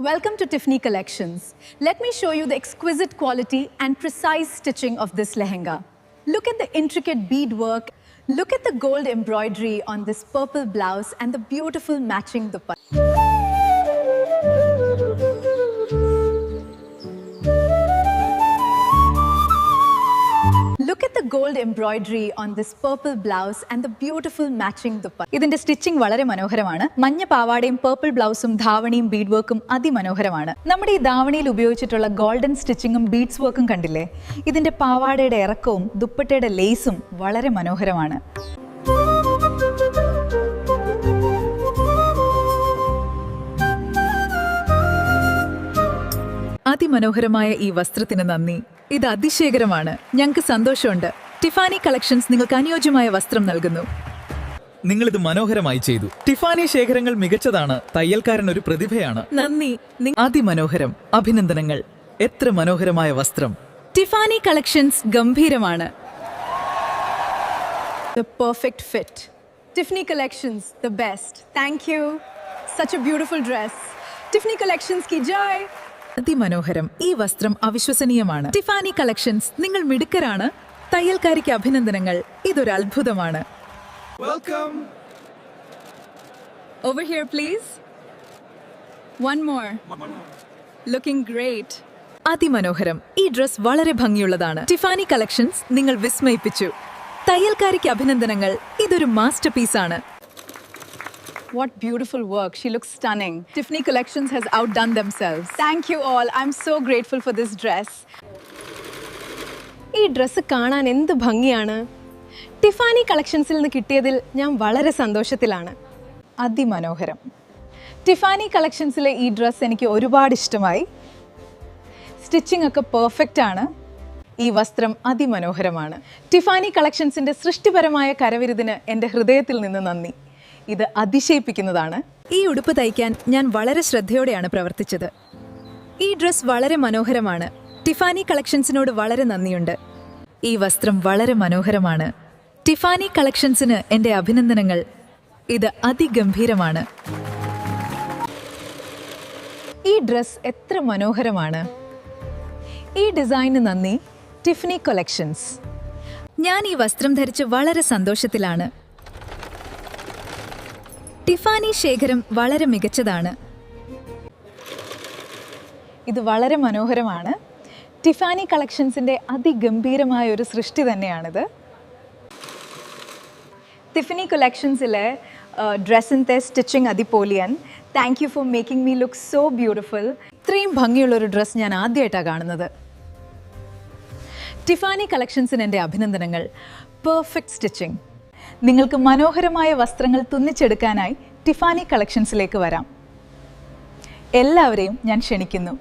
Welcome to Tiffany Collections. Let me show you the exquisite quality and precise stitching of this lehenga. Look at the intricate beadwork. Look at the gold embroidery on this purple blouse and the beautiful matching dupatta. Look at the gold embroidery on this purple blouse and the beautiful matching dupatta. ഇതിന്റെ stitching വളരെ മനോഹരമാണ്. മഞ്ഞ പാവാടയും purple ബ്ലൗസും ധാവണിയും Bede വർക്കും അതിമനോഹരമാണ്. നമ്മുടെ ഈ ധാവണിയിൽ ഉപയോഗിച്ചിട്ടുള്ള ഗോൾഡൻ സ്റ്റിച്ചിങ്ങും ബീഡ്സ് വർക്കും കണ്ടില്ലേ? ഇതിന്റെ പാവാടയുടെ ഇറക്കവും ദുപ്പട്ടയുടെ ലേസും വളരെ മനോഹരമാണ്. അതിമനോഹരമായ ഈ വസ്ത്രത്തിന് നന്ദി. ഇത് അതിശയകരമാണ്. ഞങ്ങൾക്ക് സന്തോഷമുണ്ട്. ടിഫാനി കളക്ഷൻസ് നിങ്ങൾക്ക് അനുയോജ്യമായ വസ്ത്രം നൽകുന്നു. നിങ്ങൾ ഇത് മനോഹരമായി ചെയ്തു. ടിഫാനി ശേഖരങ്ങൾ മികച്ചതാണ്. തയ്യൽക്കാരൻ ഒരു പ്രതിഭയാണ്. നന്ദി. അതിമനോഹരം. അഭിനന്ദനങ്ങൾ. എത്ര മനോഹരമായ വസ്ത്രം. ടിഫാനി കളക്ഷൻസ് ഗംഭീരമാണ്. The perfect fit. Tiffany Collections, the best. Thank you. Such a beautiful dress. Tiffany Collections ki jai. അതിമനോഹരം. ഈ വസ്ത്രം അവിശ്വസനീയമാണ്. ടിഫാനി കളക്ഷൻസ്, നിങ്ങൾ മിടുക്കരാണ്. തയ്യൽക്കാരിക്ക് അഭിനന്ദനങ്ങൾ. ഇതൊരു അത്ഭുതമാണ്. Welcome. Over here, please. One more. Looking great. അതിമനോഹരം. ഈ ഡ്രസ് വളരെ ഭംഗിയുള്ളതാണ്. ടിഫാനി കളക്ഷൻസ് നിങ്ങൾ വിസ്മയിപ്പിച്ചു. തയ്യൽക്കാരിക്ക് അഭിനന്ദനങ്ങൾ. ഇതൊരു മാസ്റ്റർ പീസാണ്. What beautiful work. She looks stunning. Tiffany Collections has outdone themselves. Thank you all. I'm so grateful for this dress. ഈ dress കാണാൻ എന്ത് ഭംഗിയാണ്. ടിഫാനി കളക്ഷൻസിൽ നിന്ന് കിട്ടിയതിൽ ഞാൻ വളരെ സന്തോഷത്തിലാണ്. അതിമനോഹരം. ടിഫാനി കളക്ഷൻസിലെ ഈ ഡ്രസ്സ് എനിക്ക് ഒരുപാട് ഇഷ്ടമായി. സ്റ്റിച്ചിങ് ഒക്കെ പെർഫെക്റ്റ് ആണ്. ഈ വസ്ത്രം അതിമനോഹരമാണ്. ടിഫാനി കളക്ഷൻസിന്റെ സൃഷ്ടിപരമായ കരവിരുതിന് എൻ്റെ ഹൃദയത്തിൽ നിന്ന് നന്ദി. ഇത് അതിശയിപ്പിക്കുന്നതാണ്. ഈ ഉടുപ്പ് തയ്ക്കാൻ ഞാൻ വളരെ ശ്രദ്ധയോടെയാണ് പ്രവർത്തിച്ചത്. ഈ ഡ്രസ് വളരെ മനോഹരമാണ്. ടിഫാനി കളക്ഷൻസിനോട് വളരെ നന്ദിയുണ്ട്. ഈ വസ്ത്രം വളരെ മനോഹരമാണ്. ടിഫാനി കളക്ഷൻസിന് എൻ്റെ അഭിനന്ദനങ്ങൾ. ഇത് അതിഗംഭീരമാണ്. ഈ ഡ്രസ് എത്ര മനോഹരമാണ്. ഈ ഡിസൈന് നന്ദി. Tiffany collections. ഞാൻ ഈ വസ്ത്രം ധരിച്ച് വളരെ സന്തോഷത്തിലാണ്. ടിഫാനി ശേഖരം വളരെ മികച്ചതാണ്. ഇത് വളരെ മനോഹരമാണ്. ടിഫാനി കളക്ഷൻസിൻ്റെ അതിഗംഭീരമായ ഒരു സൃഷ്ടി തന്നെയാണിത്. ടിഫാനി കളക്ഷൻസിലെ ഡ്രസ്സിൻ്റെ സ്റ്റിച്ചിങ് അതിപൊളിയൻ. Thank you for making me look so beautiful. ഇത്രയും ഭംഗിയുള്ളൊരു ഡ്രസ്സ് ഞാൻ ആദ്യമായിട്ടാണ് കാണുന്നത്. ടിഫാനി കളക്ഷൻസിന് എൻ്റെ അഭിനന്ദനങ്ങൾ. Perfect stitching. നിങ്ങൾക്ക് മനോഹരമായ വസ്ത്രങ്ങൾ തുന്നിച്ചെടുക്കാനായി ടിഫാനി കളക്ഷൻസിലേക്ക് വരാം. എല്ലാവരെയും ഞാൻ ക്ഷണിക്കുന്നു.